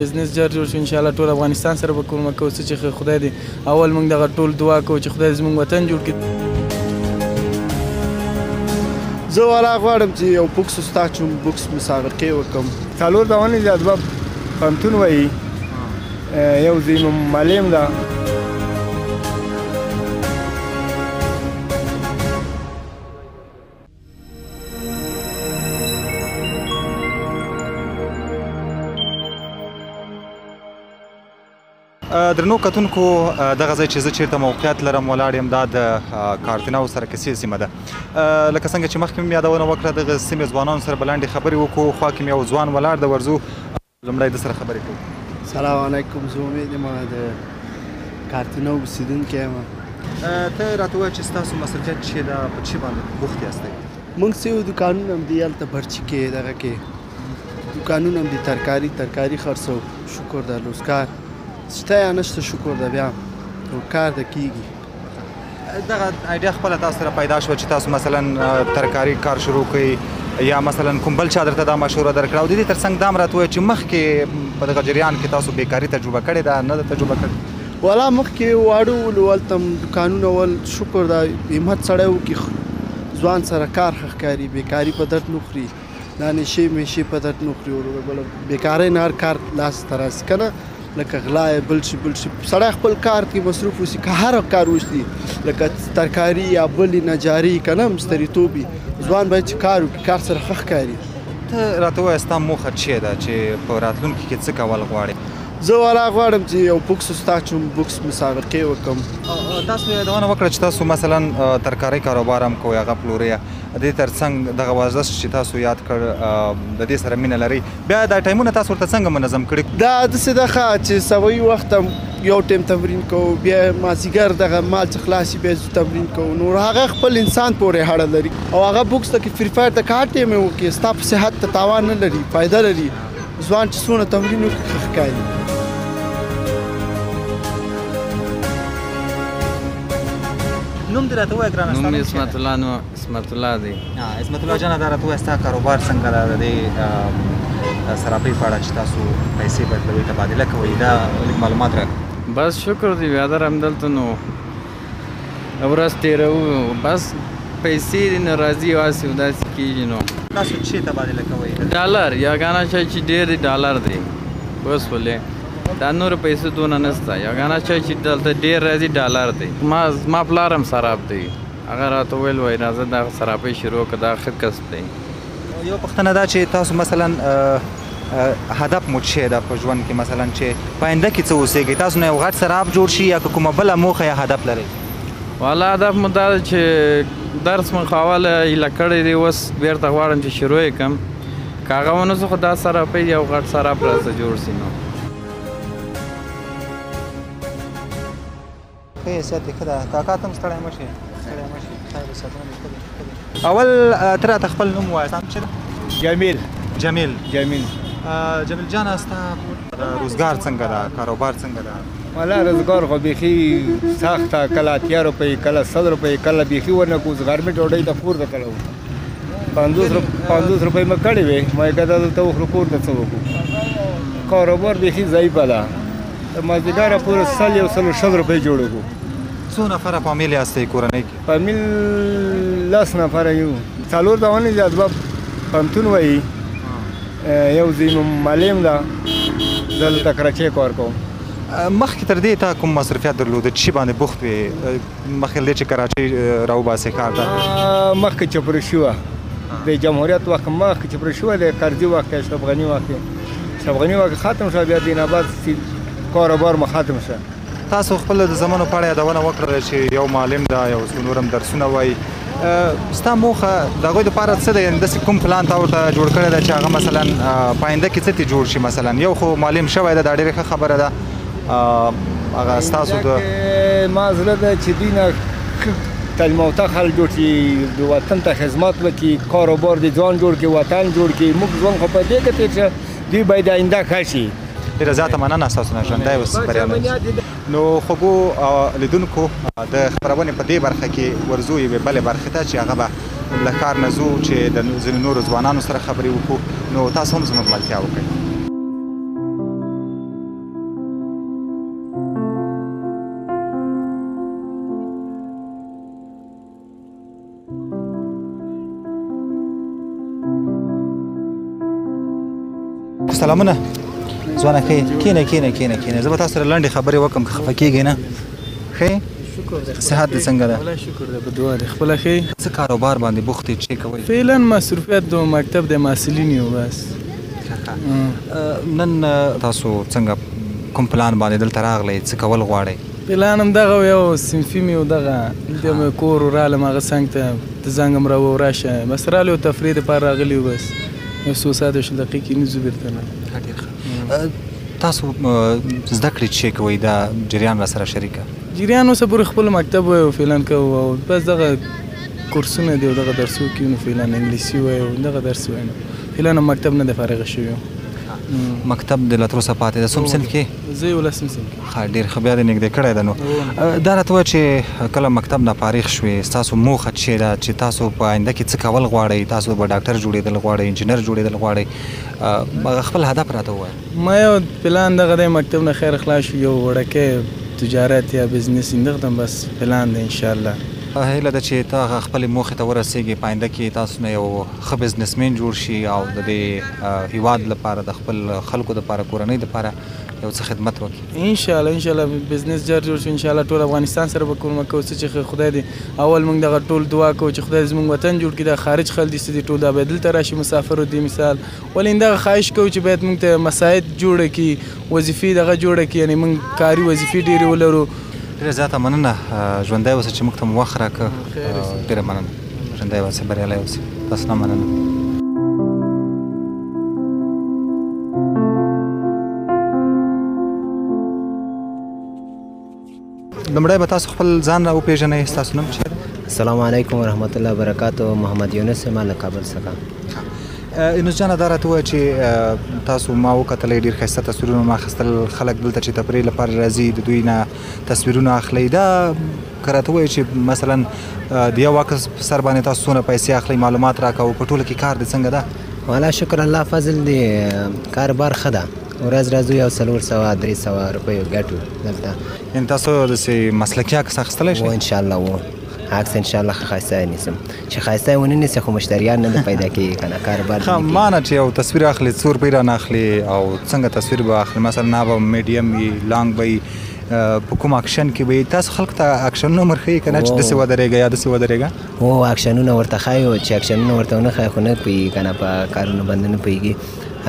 بزنس جوړ شو انشاءالله ټول افغانستان سره به کومک کوو څه چې خدای دې اول موږ دغه ټول دعا کوو چې خدای زموږ وطن جوړ کړي. زه والا غواړم چې یو بوکس استاد شم، بوکس مسابقې وکړم. څلور دونې د ادباب پوهنتون وایي، یو ځای معلم ده. درنو کتونکو دغه ځای چې زه چېرته موقعیت لرم ولاړ یم، دا د کارتناو سرکسي سیمه ده. لکه څنګه چې مخکې مې یادونه وکړه دغه سیمې ځوانانو سره به لنډې خبرې وکړو. خوا کې مې یو ځوان ولاړ ده، ورځو لومړی د سره خبرې کوو. سلام علیکم، زه امید یم د کارتناو اوسېدونکی یم. ته راته ووایه چې ستاسو مصروفیت چې ده په چی باندې بوخت یاستئ؟ موږ څه یو دوکانونه هم دي هلته برچي کې دغه کې دوکانونه هم دي، ترکاري خرڅو. شکر ده لوسکار شته یا نشته، شکر ده بیا کار ده کېږي. دغه ایډیا خپله تاسو سره پیدا شوه چې تاسو مثلا ترکاري کار شروع کړئ یا مثلا کوم بل چا درته دا مشوره درکړه؟ او د دې ترڅنګ دا هم راته ووایه چې مخکې په دغه جریان کې تاسو بیکاري تجربه کړې ده نه ده تجربه کړې؟ والا مخکې واړه ولو هلته دوکانونه ول، شکر ده همت سړی وکړي ځوان سره کار ښه ښکاري، بیکاري په درد نه خوري، دا نشې میشې په درد نه خوري. بیکارۍ نه هر کار لاس ته راسي که نه، لکه غلا بل شي سړی خپل کار کې مصروف اوسي، که هر کار وشي لکه ترکاري یا بل نجاري که نه مستریتوب وي، ځوان باید چې کار وکړي، کار سره ښه ښکاري. ته راته ووایه ستا موخه چی ده چې په راتلونکي کې څه کول غواړې؟ زه والا غواړم چې یو بوکس استاد شم، بوکس مسابقې وکړم. تاسو یادونه وکړه چې تاسو مثلا ترکارۍ کاروبار هم کوئ، هغه پلورئ. د دې ترڅنګ دغه ورزش چې تاسو یاد کړ د دې سره مینه لرئ، بیا دا ټایمونه تاسو ورته څنګه منظم کړي؟ دا داسې ده ښه چې سوی وخت هم یو ټایم تمرین کوو، بیا مازدیګر دغه مال چې خلاصي بیا زو تمرین کوو. نو هغه خپل انسان پورې اړه لري. او هغه بوکس ته کې فری فایر ته که هر ټایم یې وکړي ستا په صحت ته تاوان نه لري، فایده لري. ځوان چې څونه تمرین وکړي ښه ښکاري. نوم دې راته ووایه ګرانه؟ نوم اسمت الله. نو اسمت الله دی. اسمت الله جانه دا راته ووایه ستا کاروبار څنګه ده؟ د دې صرافۍ په اړه چې تاسو پیسې بدلوئ، تبادله کوئ، دا لږ معلومات راکړه. بس شکر دی بیادر همدلته نو ورځ تېروو، بس پیسې دې نه راځي واسې داسې کېږي. نو تاسو چې تبادله کوئ؟ ډالر یګانه شی چې ډېر دی ډالر دی، بس ولې دا نور پیسې دونه نشته. یګانه شی چې دلته ډېر راځي ډالر دی. ما پلار هم صراف دی، هغه راته ویل وایي راځه دا صرافۍ شروع کړه، دا ښه کسب دی. یو پوښتنه دا چې تاسو مثلا هدف مو څه ده په ژوند کې، مثلا چې په آینده کې څه اوسېږئ؟ تاسو نه یو غټ صراف جوړ شي یا که کومه بله موخه یا هدف لرئ؟ والا هدف مو دا ده چې درس مو خو اوله هیله کړی دی، اوس بېرته غواړم چې شروع یې کړم. که هغه ونه شو خو دا صرافۍ یو غټ صراف راته جوړ شي. نو ښه حیثیت یې ښه ده. کاکا ته هم ستړی مه شې، اول ته راته خپل نوم ووایه. ستا نوم څه ده؟ جمیل. جمیل جانه ستا روزګار څنګه ده؟ کاروبار څنګه ده؟ والا روزګار خو بیخي سخته، کله 80 روپۍ، کله 100 روپۍ، کله بیخي ورنه کوو. غرمې ډوډۍ ته کور ته تلو 50 روپۍ مې کړې وې، ما یې کته دلته وخورو کور ته څه وکړو. کاروبار بیخي ضعیفه ده. د مازدیګره پورې 100 روپۍ جوړ کړو. څو نفره فامیل یاستئ کورنۍ کې؟ فامیل 10 نفره یو. څلور دونې د ادباب پوهنتون وایي، یو ځای معلم ده، زه دلته کراچۍ کار کوم. مخکې تر دې تا کوم مصروفیت درلوده؟ چې باندې بوخت وې مخکې له دې چې کراچۍ راوباسې کار ته؟ مخکې چپرشي وه، د جمهوریت وخت مخکې چپرشي وه، د کرزي وخت کې اشرف غني وخت ختم شو، بیا دین آباد کاروبار مو ختم شو. تاسو خپل د زمانو په اړه یادونه وکړه چې یو معلم ده، یو څو نور هم درسونه وایي. ستا موخه د هغوی دپاره څه ده؟ یعنې داسې کوم پلان تا ورته جوړ کړی ده چې هغه مثلا په آینده کې څه ترې جوړ شي؟ مثلا یو خو معلم شوی ده، دا ډېره ښه خبره ده. هغه ستاسو د ما زړه ده چې دوی نه تعلیم یافته خلک جوړ کړي، د وطن ته خدمت وکړي، کاروبار د ځان جوړ کړي، وطن جوړ کړي. موږ ژوند خو په دې کې دی چې دوی باید آینده ښه شي. ډېره زیاته مننه ستاسو نه، ژوندی اوسئ، بریالي اوسئ. نو خوږو لیدونکو د خپرونې په دې برخه کې ورځو یوې بلې برخې ته چې هغه به له ښار نه ځو چې د ځینو نورو ځوانانو سره خبرې وکړو. نو تاسو هم زموږ ملتیا وکړئ. سلامونه ځوانه ښه کښېنئ کښېنئ کښېنئ کښېنئ زه به تاسو سره لنډې خبرې وکړم که خفه کېږئ نه ښه صحت دې څنګه ده شکر دی په دعا دی خپله ښې څه کاروبار باندې بوخت یې چې کوئ فعلا مصروفیت د مکتب د محصلین یو بس نن تاسو څنګه کوم پلان باندې دلته راغلی څه کول غواړئ پلان هم دغه یو صنفي مې و دغه دلته مې کور رالم هغه څنګ ته ته زنګ هم راشه بس رالی و تفریح دپاره راغلي و بس یو څو ساعت شل دقیقې کې نه ځو بېرته نه تاسو زده کړې چې کوئ دا جریان را سره شریکه جریان اوسه پورې خپل مکتب وایو فعلا کوو او بس دغه کورسونه دي او دغه درسو کیو نو فعلا انګلیسي وایو دغه درس وایو فعلا مکتب نه دی فارغه شوی مکتب د لا تر اوسه پاتې ده څوم صنف کې زه یولسم صنف کې ښه ډېر ښه بیا دې نږدې کړی ده نو دا راته ووایه چې کله مکتب نه فارغ شوې ستاسو موخه څه ده چې تاسو په آینده کې څه کول غواړئ تاسو به ډاکټر جوړېدل غواړئ انجینر جوړېدل غواړئ خپل هدف راته ووایه ما یو پلان دغه دی مکتب نه خیر خلاص شو یو وړکی تجارت یا بزنس دغه بس پلان دی انشاءالله هیله ده چې ته خپلې موخې ته ورسېږې په آینده کې تاسو نه یو ښه بزنسمین جوړ شي او د دې هیواد لپاره د خپل خلکو دپاره کورنۍ دپاره یو څه خدمت وکړي انشاءالله بزنس جوړ شي انشاءالله ټول افغانستان سره به کومک کوو څه چې خدای دې اول موږ دغه ټول دعا کوو چې خدای زموږ وطن جوړ کړي دا خارج خلک دي چې ټول دا باید دلته راشي مسافر دي مثال ولې همدغه خواهش کوو چې باید موږ ته مساعد جوړه کړي وظیفې دغه جوړه کړي یعنې موږ کاري وظیفې ډېرې ولرو ډېره زیاته مننه ژوندی اوسه چې موږ ته مو وخت راکړه ډېره مننه ژوندی اوسه بریالی اوسه تاسو نه مننه لومړی به تاسو خپل ځان را وپېژنئ ستاسو نوم چېرې دی السلام علیکم ورحمت الله وبرکاتو محمد یونس یم له کابل څخه یونس جانه دا راته ووایه چې تاسو ما وکتلی ډېر ښایسته تصویرونه ما اخیستل خلک دلته چې تفریح لپاره راځي د دوی نه تصویرونه اخلئ دا که راته ووایه چې مثلا د یو عکس په سر باندې تاسو څونه پیسې اخلئ معلومات راکوو په ټوله کې کار دی څنګه ده والا شکر الله فضل دی کاروبار ښه ده ورځ راځو یو 400-300 روپیو ګټو دلته یعنې تاسو داسې مسلکي عکس اخیستلی شئ انشاءالله و عکس انشاءالله ښه ښایسته نیسم چې ښایسته یې ونه نیسي خو مشتریان نه پیدا کېږي که نه کاروبار ښه ما نه چې یو تصویر اخلي څو روپۍ رانه اخلي او څنګه تصویر به اخلي مثلا نه به میډیم وي لانګ به وي په کوم اکشن کې به تاسو خلکو ته اکشنونه ورښیي که نه چې داسې ودرېږه یا داسې ودرېږه هو اکشنونه ورته ښایو چې اکشنونه ورته ونه ښایي خو نه پوهېږي که نه په کارونو باندې نه پوهېږي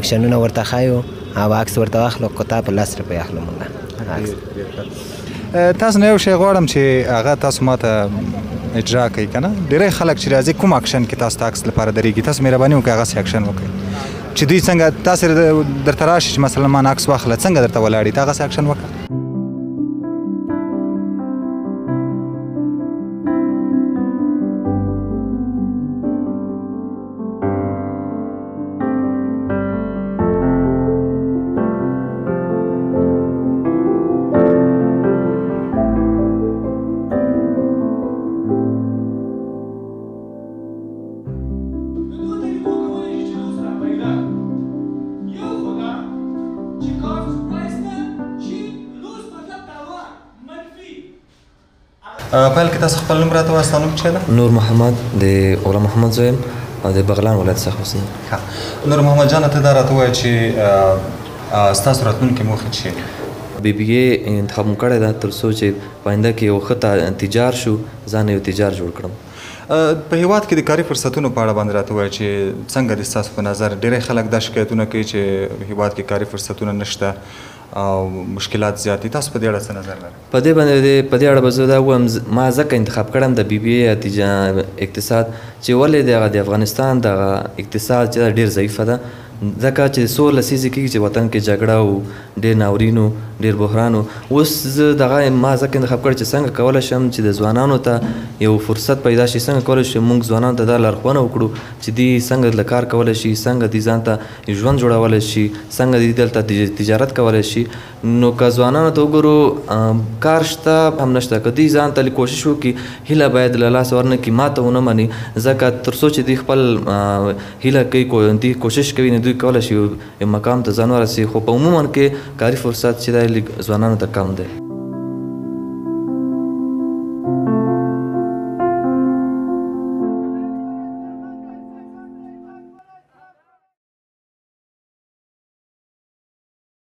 اکشنونه ورته ښایو او عکس ورته واخلو کوتا په 10 روپۍ اخلو موږ تاسو نه یو شی غواړم چې هغه تاسو ما ته اجرا کوي که نه ډېری خلک چې راځي کوم اکشن کې تاسو ته عکس لپاره درېږي تاسو مهرباني وکړئ هغسې اکشن وکړئ چې دوی څنګه تاسې درته راشي چې مثلا ما نه عکس واخله څنګه درته ولاړي ته هغسې اکشن وکړه پیل کې تاسو خپل نوم راته ووایه ستا نوم څه ده نور محمد د غلام محمد زوی یم او د بغلان ولایت څخه اوسېږم نور محمد جانه ته دا راته ووایه چې ستاسو راتلونکې موخې څه بی بی اے انتخاب مو کړی ده تر څو چې په آینده کې یو ښه تجار شو ځان یو تجار جوړ کړم په هیواد کې د کاري فرصتونو په اړه باندې راته ووایه چې څنګه دي ستاسو په نظر ډېری خلک دا شکایتونه کوي چې هیواد کې کاري فرصتونه نشته او مشکلات زیات دي تاسو په دې اړه څه نظر لرئ په دې باندې په دې اړه به زه دا ووایم ما ځکه انتخاب کړم د بی بی اے اقتصاد چې ولې دغه د افغانستان دغه اقتصاد چې ډېر ضعیفه ده ځکه چې څو لسیزې کېږي چې وطن کې جګړه و ډېر ناورین و ډېر بحران و اوس زه دغه ما ځکه انتخاب کړی چې څنګه کولی شم چې د ځوانانو ته یو فرصت پیدا شي څنګه کولی شم موږ ځوانانو ته دا لارښوونه وکړو چې دوی څنګه له کار کولی شي څنګه دوی ځان ته ژوند جوړولی شي څنګه دوی دلته تجارت کولی شي نو که ځوانانو ته وګورو کار شته هم نشته که دوی ځان ته کوشش وکړي هیله باید له لاسه ورنکړي ماته ونه مني ځکه تر څو چې دوی خپل هیله کوي دوی کوشش کوي نو دوی کولی شي یو مقام ته ځان ورسوي خو په عموما کې کاري فرصت چې دی لږ ځوانانو ته کم دی